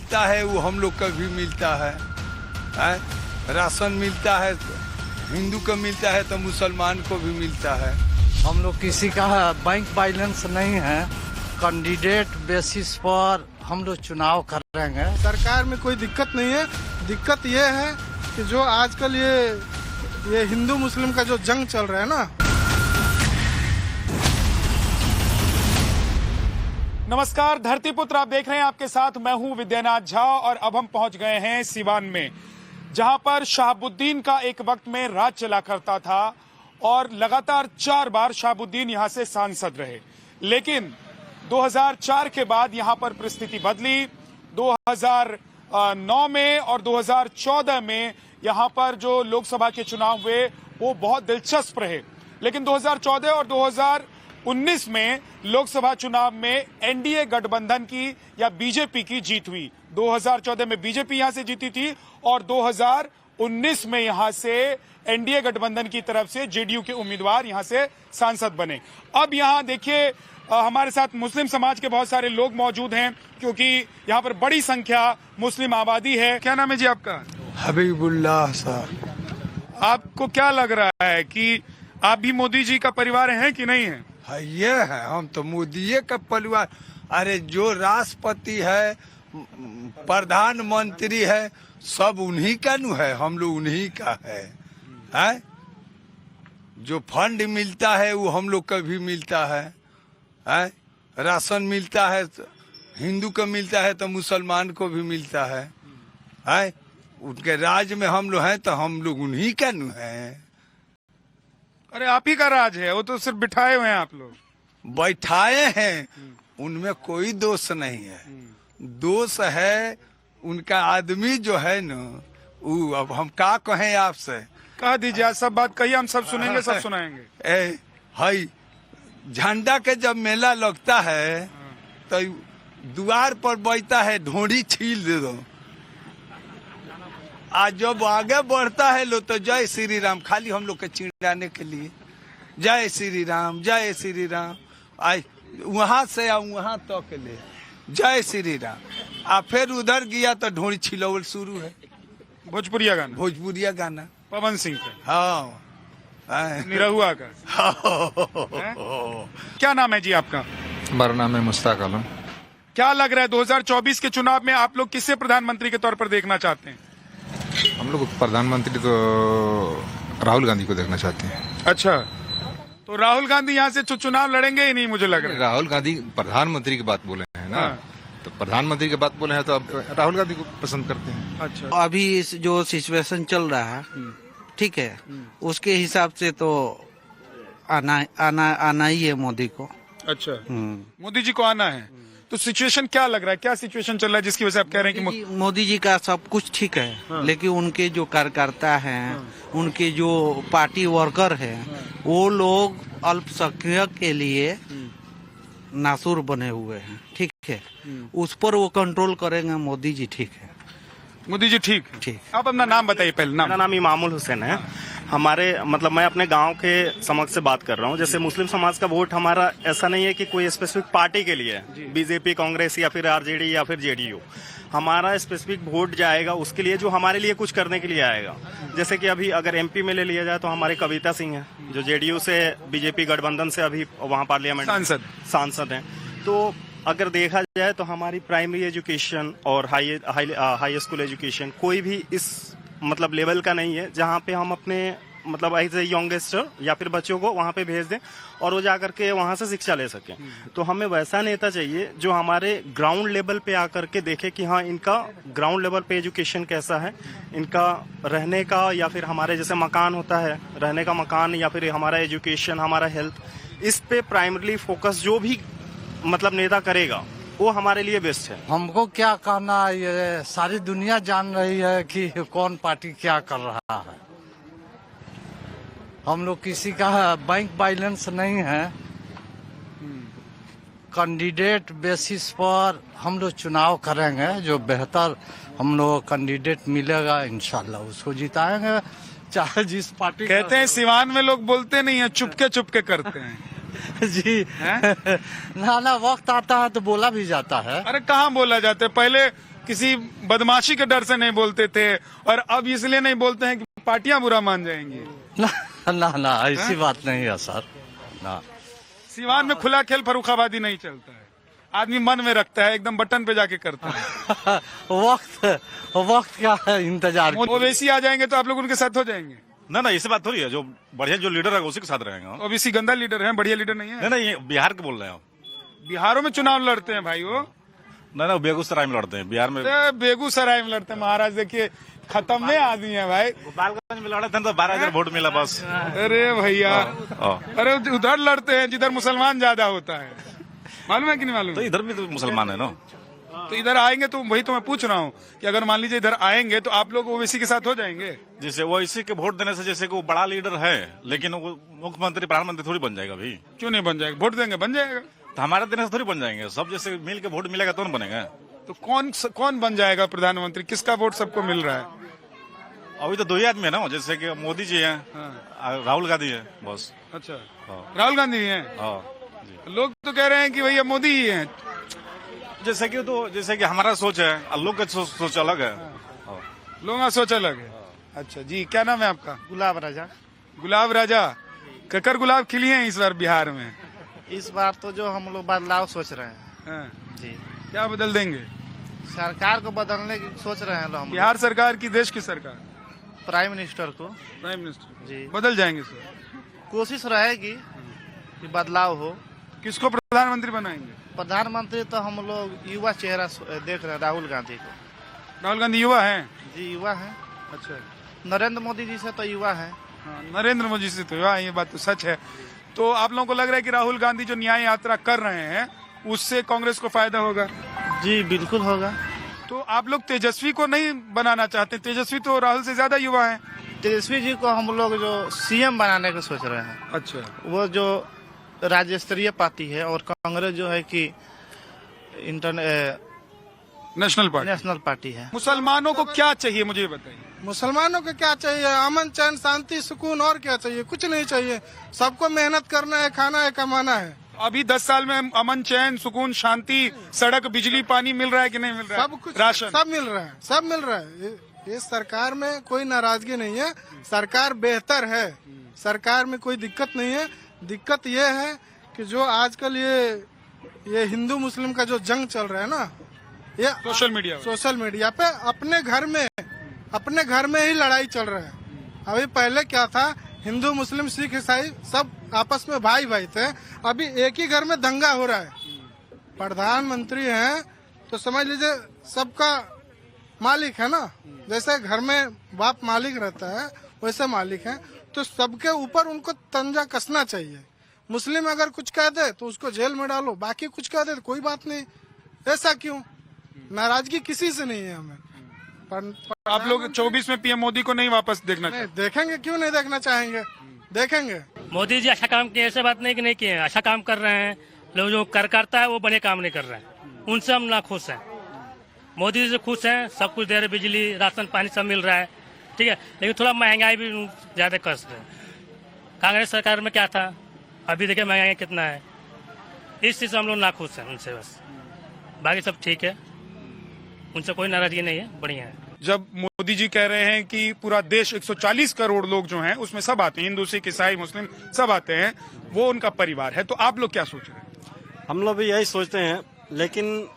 मिलता है वो हम लोग को भी मिलता है, राशन मिलता है हिंदू को मिलता है तो मुसलमान को भी मिलता है। हम लोग किसी का बैंक बैलेंस नहीं है, कैंडिडेट बेसिस पर हम लोग चुनाव करेंगे। सरकार में कोई दिक्कत नहीं है, दिक्कत ये है कि जो आजकल ये हिंदू मुस्लिम का जो जंग चल रहा है ना। नमस्कार, धरतीपुत्र आप देख रहे हैं, आपके साथ मैं हूं विद्यानाथ झा और अब हम पहुंच गए हैं सिवान में, जहां पर शहाबुद्दीन का एक वक्त में राज चला करता था और लगातार 4 बार शहाबुद्दीन यहां से सांसद रहे। लेकिन 2004 के बाद यहां पर परिस्थिति बदली। 2009 में और 2014 में यहां पर जो लोकसभा के चुनाव हुए वो बहुत दिलचस्प रहे। लेकिन 2014 और 2019 में लोकसभा चुनाव में एनडीए गठबंधन की या बीजेपी की जीत हुई। 2014 में बीजेपी यहां से जीती थी और 2019 में यहां से एनडीए गठबंधन की तरफ से जेडीयू के उम्मीदवार यहां से सांसद बने। अब यहां देखिए हमारे साथ मुस्लिम समाज के बहुत सारे लोग मौजूद हैं, क्योंकि यहाँ पर बड़ी संख्या मुस्लिम आबादी है। क्या नाम है जी आपका? हबीबुल्लाह साहब। आपको क्या लग रहा है कि आप भी मोदी जी का परिवार हैं कि नहीं है? ये है, हम तो मोदी का परिवार। अरे जो राष्ट्रपति है, प्रधानमंत्री है, सब उन्हीं का नु है, हम लोग उन्हीं का है? जो फंड मिलता है वो हम लोग को भी मिलता है, राशन मिलता है हिंदू को मिलता है तो मुसलमान को भी मिलता है? उनके राज में हम लोग हैं तो हम लोग उन्हीं का नु है। अरे आप ही का राज है, वो तो सिर्फ बिठाए हुए हैं आप लोग। बैठाए हैं, उनमें कोई दोष नहीं है। दोष है उनका आदमी जो है ना, वो अब हम क्या कहें आपसे। कह दीजिए, आज सब बात कहिए, हम सब सुनेंगे, सब सुनाएंगे। हाई झंडा के जब मेला लगता है तो द्वार पर बैठता है, ढोड़ी छील दे दो। आज जब आगे बढ़ता है लो तो जय श्री राम, खाली हम लोग के चिढ़ाने के लिए जय श्री राम, जय श्री राम। आई वहां से वहां तक ले जय श्री राम, आ फिर उधर गया तो ढोड़ी छिलौल शुरू है। भोजपुरिया गाना, भोजपुरिया गाना पवन सिंह का। हाँ, निरहुआ का। क्या नाम है जी आपका? मेरा नाम है मुश्ताक आलम। क्या लग रहा है 2024 के चुनाव में आप लोग किसे प्रधानमंत्री के तौर पर देखना चाहते हैं? हम लोग प्रधानमंत्री तो राहुल गांधी को देखना चाहते हैं। अच्छा, तो राहुल गांधी यहाँ से चुनाव लड़ेंगे ही नहीं, मुझे लग रहा है। राहुल गांधी प्रधानमंत्री की बात बोले हैं ना। हाँ। तो प्रधानमंत्री की बात बोले हैं तो अब राहुल गांधी को पसंद करते हैं। अच्छा, अभी जो सिचुएशन चल रहा है, ठीक है, उसके हिसाब से तो आना ही है मोदी को। अच्छा, मोदी जी को आना है। तो सिचुएशन क्या लग रहा है, क्या सिचुएशन चल रहा है जिसकी वजह से आप कह रहे हैं कि मोदी जी का सब कुछ ठीक है? हाँ। लेकिन उनके जो कार्यकर्ता हैं, उनके जो पार्टी वर्कर हैं, वो लोग अल्पसंख्यक के लिए नासुर बने हुए हैं, ठीक है। उस पर वो कंट्रोल करेंगे मोदी जी, ठीक है। मोदी जी ठीक ठीक। आप अपना नाम बताइए पहले। मेरा नाम इमामुल हुसैन है। हमारे मतलब मैं अपने गांव के समक्ष से बात कर रहा हूं। जैसे मुस्लिम समाज का वोट हमारा ऐसा नहीं है कि कोई स्पेसिफिक पार्टी के लिए, बीजेपी, कांग्रेस या फिर आरजेडी या फिर जेडीयू। हमारा स्पेसिफिक वोट जाएगा उसके लिए जो हमारे लिए कुछ करने के लिए आएगा। जैसे कि अभी अगर एमपी में ले लिया जाए तो हमारे कविता सिंह है, जो जेडीयू से बीजेपी गठबंधन से अभी वहाँ पार्लियामेंट सांसद हैं। तो अगर देखा जाए तो हमारी प्राइमरी एजुकेशन और हाई स्कूल एजुकेशन कोई भी इस मतलब लेवल का नहीं है जहाँ पे हम अपने मतलब एज ए यंगस्टर या फिर बच्चों को वहाँ पे भेज दें और वो जाकर के वहाँ से शिक्षा ले सकें। तो हमें वैसा नेता चाहिए जो हमारे ग्राउंड लेवल पे आकर के देखे कि हाँ, इनका ग्राउंड लेवल पे एजुकेशन कैसा है, इनका रहने का या फिर हमारे जैसे मकान होता है, रहने का मकान या फिर हमारा एजुकेशन, हमारा हेल्थ, इस पे प्राइमरली फोकस जो भी मतलब नेता करेगा वो हमारे लिए बेस्ट है। हमको क्या कहना, ये सारी दुनिया जान रही है कि कौन पार्टी क्या कर रहा है। हम लोग किसी का बैंक बैलेंस नहीं है, कैंडिडेट बेसिस पर हम लोग चुनाव करेंगे। जो बेहतर हम लोग कैंडिडेट मिलेगा इंशाल्लाह उसको जिताएंगे, चाहे जिस पार्टी। कहते हैं सिवान में लोग बोलते नहीं है, चुपके चुपके करते हैं। जी ना वक्त आता है तो बोला भी जाता है। अरे कहाँ बोला जाता है, पहले किसी बदमाशी के डर से नहीं बोलते थे और अब इसलिए नहीं बोलते हैं कि पार्टियां बुरा मान जाएंगी? ना ऐसी बात नहीं है सर ना। सिवान में खुला खेल फरुखाबादी नहीं चलता है, आदमी मन में रखता है, एकदम बटन पे जाके करता है। वक्त का इंतजार। ओवैसी आ जाएंगे तो आप लोग उनके साथ हो जाएंगे? ना ऐसी बात थोड़ी है, जो बढ़िया जो लीडर है उसी के साथ रहेंगे। ओवैसी गंदा लीडर है, बढ़िया लीडर नहीं है। नहीं ये बिहार के बोल रहे हैं आप। बिहारों में चुनाव लड़ते हैं भाई वो। ना बेगूसराय में लड़ते हैं, बिहार में। बेगूसराय में लड़ते हैं महाराज, देखिए खत्म में आदमी है भाई। गोपालगंज में लड़े थे तो 12,000 वोट मिला बस। अरे भैया, अरे उधर लड़ते हैं जिधर मुसलमान ज्यादा होता है, मालूम है कि नहीं मालूम? तो इधर भी तो मुसलमान है ना। तो इधर आएंगे तो वही तो मैं पूछ रहा हूँ कि अगर मान लीजिए इधर आएंगे तो आप लोग ओवैसी के साथ हो जाएंगे? जैसे वो इसी के वोट देने से, जैसे कि वो बड़ा लीडर है लेकिन वो मुख्यमंत्री प्रधानमंत्री थोड़ी बन जाएगा भाई। क्यों नहीं बन जाएगा? वोट देंगे बन जाएगा। तो हमारे देने से थोड़ी बन जाएंगे, सब जैसे मिल के वोट मिलेगा तो न बनेगा। तो कौन बन जाएगा प्रधानमंत्री? किसका वोट सबको मिल रहा है? अभी तो 2 ही आदमी है ना, जैसे कि मोदी जी हैं, राहुल गांधी है बस। अच्छा, राहुल गांधी है। लोग तो कह रहे हैं कि भैया मोदी ही है। जैसे कि हमारा सोच है, लोग का सोच अलग है। लोगों का सोच अलग है। अच्छा जी, क्या नाम है आपका? गुलाब राजा। गुलाब राजा, ककर गुलाब खिली हैं इस बार बिहार में? इस बार तो जो हम लोग बदलाव सोच रहे हैं जी। क्या बदल देंगे? सरकार को बदलने की सोच रहे हैं हम। बिहार सरकार की, देश की सरकार? प्राइम मिनिस्टर को। प्राइम मिनिस्टर जी बदल जाएंगे सर? कोशिश रहेगी कि बदलाव हो। किसको प्रधानमंत्री बनाएंगे? प्रधानमंत्री तो हम लोग युवा चेहरा देख रहे हैं, राहुल गांधी को। राहुल गांधी युवा हैं? जी युवा है। अच्छा, नरेंद्र मोदी जी से तो युवा है। हाँ, नरेंद्र मोदी से तो युवा, ये बात तो सच है। तो आप लोगों को लग रहा है कि राहुल गांधी जो न्याय यात्रा कर रहे हैं उससे कांग्रेस को फायदा होगा? जी बिल्कुल होगा। तो आप लोग तेजस्वी को नहीं बनाना चाहते? तेजस्वी तो राहुल से ज्यादा युवा है। तेजस्वी जी को हम लोग जो सीएम बनाने का सोच रहे हैं। अच्छा, वो जो राज्य स्तरीय पार्टी है और कांग्रेस जो है कि नेशनल पार्टी है। मुसलमानों को क्या चाहिए मुझे बताइए? मुसलमानों को क्या चाहिए? अमन चैन शांति सुकून, और क्या चाहिए? कुछ नहीं चाहिए। सबको मेहनत करना है, खाना है, कमाना है। अभी 10 साल में अमन चैन सुकून शांति, सड़क बिजली पानी मिल रहा है कि नहीं मिल रहा है? सब कुछ, राशन सब मिल रहा है, सब मिल रहा है। ये सरकार में कोई नाराजगी नहीं है, सरकार बेहतर है, सरकार में कोई दिक्कत नहीं है। दिक्कत ये है कि जो आजकल ये हिंदू मुस्लिम का जो जंग चल रहा है ना, ये सोशल मीडिया पे अपने घर में ही लड़ाई चल रहा है। अभी पहले क्या था, हिंदू मुस्लिम सिख ईसाई सब आपस में भाई भाई थे। अभी एक ही घर में दंगा हो रहा है। प्रधानमंत्री हैं तो समझ लीजिए सबका मालिक है ना। जैसे घर में बाप मालिक रहता है वैसे मालिक है, तो सबके ऊपर उनको तंजा कसना चाहिए। मुस्लिम अगर कुछ कह दे तो उसको जेल में डालो, बाकी कुछ कह दे तो कोई बात नहीं। ऐसा क्यों? नाराजगी किसी से नहीं है हमें। आप लोग 24 में पीएम मोदी को नहीं वापस देखना नहीं देखेंगे? क्यों नहीं देखना चाहेंगे? देखेंगे। मोदी जी अच्छा काम किए, ऐसे बात नहीं कि नहीं किए, अच्छा काम कर रहे हैं। लोग जो करता है वो बड़े काम नहीं कर रहे हैं, उनसे हम ना खुश हैं। मोदी जी से खुश हैं, सब कुछ दे रहे, बिजली राशन पानी सब मिल रहा है, ठीक है, लेकिन थोड़ा महंगाई भी ज्यादा कर रहे हैं। कांग्रेस सरकार में क्या था, अभी देखिए महंगाई कितना है। इस चीज से हम लोग ना खुश हैं उनसे, बस बाकी सब ठीक है, उनसे कोई नाराजगी नहीं है, बढ़िया है। जब मोदी जी कह रहे हैं कि पूरा देश 140 करोड़ लोग जो हैं उसमें सब आते हैं, हिंदू सिख ईसाई मुस्लिम सब आते हैं, वो उनका परिवार है, तो आप लोग क्या सोच रहे हैं? हम लोग भी यही सोचते हैं, लेकिन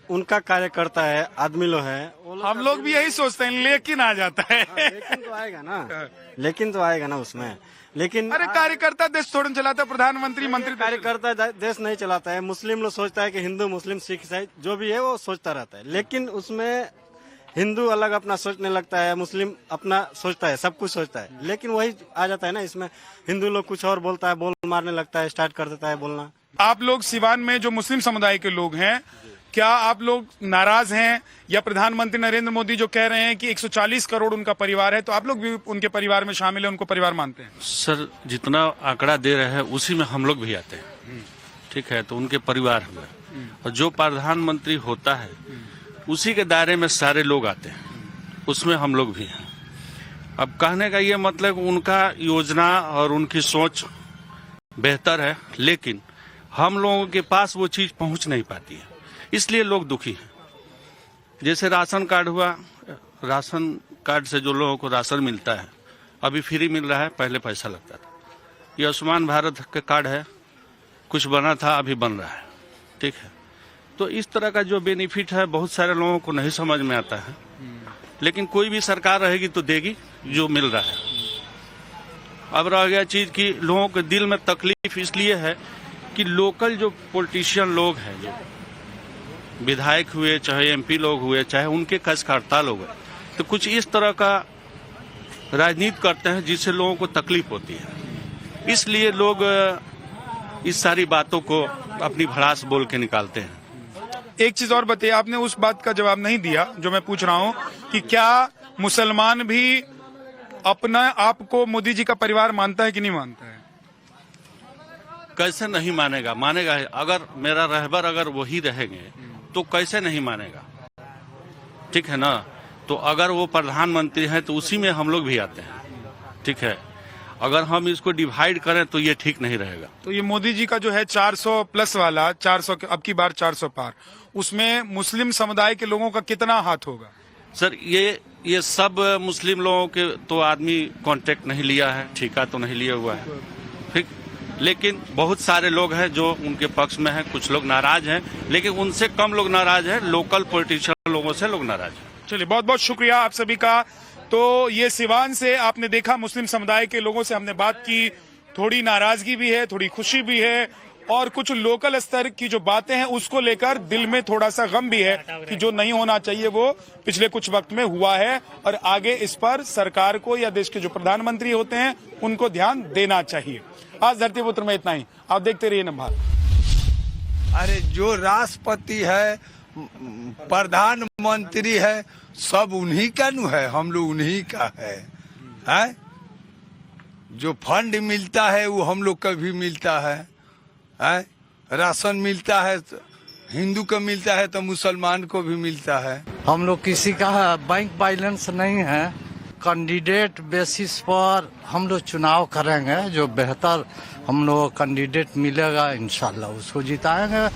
उनका कार्यकर्ता है, आदमी लोग है, हम लोग भी यही सोचते हैं, लेकिन आ जाता है। लेकिन तो आएगा ना, लेकिन तो आएगा ना उसमें। लेकिन अरे कार्यकर्ता देश थोड़ा चलाता है, प्रधानमंत्री मंत्री कार्यकर्ता देश नहीं चलाता है। मुस्लिम लोग सोचता है कि हिंदू मुस्लिम सिख ईसाई जो भी है वो सोचता रहता है, लेकिन उसमें हिंदू अलग अपना सोचने लगता है, मुस्लिम अपना सोचता है, सब कुछ सोचता है, लेकिन वही आ जाता है ना इसमें। हिंदू लोग कुछ और बोलता है, बोल मारने लगता है, स्टार्ट कर देता है बोलना। आप लोग सिवान में जो मुस्लिम समुदाय के लोग हैं, क्या आप लोग नाराज हैं, या प्रधानमंत्री नरेंद्र मोदी जो कह रहे हैं कि 140 करोड़ उनका परिवार है, तो आप लोग भी उनके परिवार में शामिल है, उनको परिवार मानते हैं? सर जितना आंकड़ा दे रहे हैं उसी में हम लोग भी आते हैं, ठीक है, तो उनके परिवार हुए, और जो प्रधानमंत्री होता है उसी के दायरे में सारे लोग आते हैं, उसमें हम लोग भी हैं। अब कहने का ये मतलब उनका योजना और उनकी सोच बेहतर है, लेकिन हम लोगों के पास वो चीज पहुंच नहीं पाती है, इसलिए लोग दुखी हैं। जैसे राशन कार्ड हुआ, राशन कार्ड से जो लोगों को राशन मिलता है अभी फ्री मिल रहा है, पहले पैसा लगता था। ये आयुष्मान भारत का कार्ड है, कुछ बना था अभी बन रहा है, ठीक है। तो इस तरह का जो बेनिफिट है बहुत सारे लोगों को नहीं समझ में आता है, लेकिन कोई भी सरकार रहेगी तो देगी जो मिल रहा है। अब रह गया चीज कि लोगों के दिल में तकलीफ इसलिए है कि लोकल जो पॉलिटिशियन लोग हैं, जो विधायक हुए चाहे एमपी लोग हुए चाहे उनके कार्यकर्ता लोग हैं, तो कुछ इस तरह का राजनीति करते हैं जिससे लोगों को तकलीफ होती है। इसलिए लोग इस सारी बातों को अपनी भड़ास बोल के निकालते हैं। एक चीज और बताइए, आपने उस बात का जवाब नहीं दिया जो मैं पूछ रहा हूं कि क्या मुसलमान भी अपना आप को मोदी जी का परिवार मानता है कि नहीं मानता है? कैसे नहीं मानेगा, मानेगा। अगर मेरा रहबर अगर वही रहेंगे तो कैसे नहीं मानेगा, ठीक है ना। तो अगर वो प्रधानमंत्री हैं तो उसी में हम लोग भी आते हैं, ठीक है। अगर हम इसको डिवाइड करें तो ये ठीक नहीं रहेगा। तो ये मोदी जी का जो है 400 प्लस वाला 400 अब की बार 400 पार, उसमें मुस्लिम समुदाय के लोगों का कितना हाथ होगा? सर ये सब मुस्लिम लोगों के तो आदमी कांटेक्ट नहीं लिया है, ठेका तो नहीं लिया हुआ है, ठीक। लेकिन बहुत सारे लोग हैं जो उनके पक्ष में हैं, कुछ लोग नाराज हैं, लेकिन उनसे कम लोग नाराज हैं, लोकल पॉलिटिशियन लोगों से लोग नाराज हैं। चलिए, बहुत बहुत शुक्रिया आप सभी का। तो ये सिवान से आपने देखा, मुस्लिम समुदाय के लोगों से हमने बात की, थोड़ी नाराजगी भी है, थोड़ी खुशी भी है, और कुछ लोकल स्तर की जो बातें हैं उसको लेकर दिल में थोड़ा सा गम भी है कि जो नहीं होना चाहिए वो पिछले कुछ वक्त में हुआ है, और आगे इस पर सरकार को या देश के जो प्रधानमंत्री होते हैं उनको ध्यान देना चाहिए। आज धरती पुत्र में इतना ही, आप देखते रहिए नवभारत। अरे जो राष्ट्रपति है, प्रधानमंत्री है, सब उन्हीं का नु है, हम लोग उन्हीं का है? जो फंड मिलता है वो हम लोग का भी मिलता है, राशन मिलता है, हिंदू को मिलता है तो मुसलमान को भी मिलता है। हम लोग किसी का बैंक बैलेंस नहीं है, कैंडिडेट बेसिस पर हम लोग चुनाव करेंगे, जो बेहतर हम लोग कैंडिडेट मिलेगा इंशाल्लाह उसको जिताएंगे।